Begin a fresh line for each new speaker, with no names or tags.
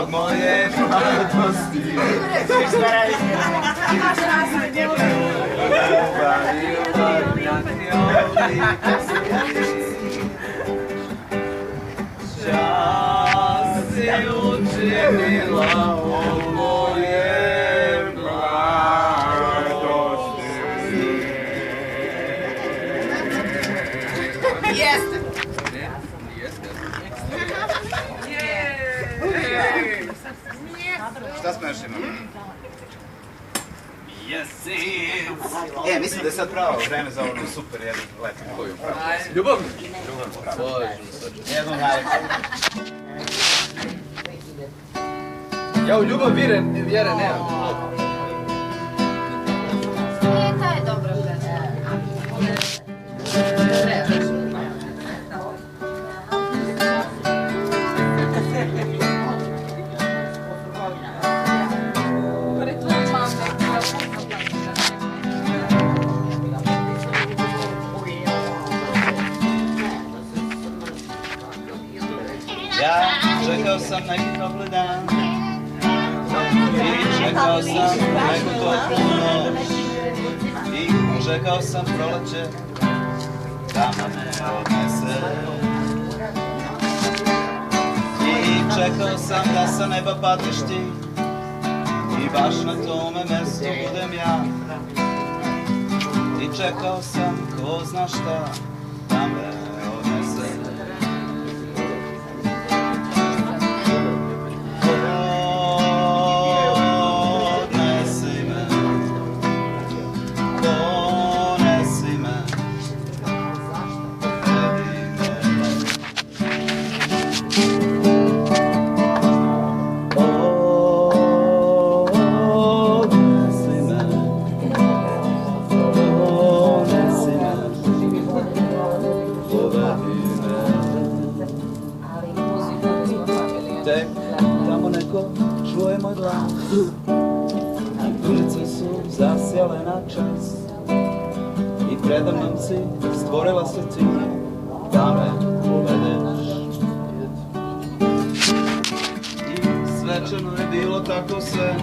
od moje mladosti. Čas si učinila od moje mladosti.
Jeste!
Šta smo još imali?
Jesi!
Mislim da je sad pravo vreme za ono super jednu letu koju pravo.
Ljubavno?
Jednu najlepšu.
Ja u ljubav vjere nemam.
Ta je dobra pesma.
Ja čekao sam neki topli dan i čekao sam neku toplu noć i čekao sam proleće da me odnese i čekao sam da sa neba padneš ti i baš na tome mjestu budem ja i čekao sam ko zna šta da me odnese. Tek tamo neko čuje moj glas, ulice su zasjale na čas i predamnom si stvorila se ti da me uvedeš. I svečano je bilo tako sve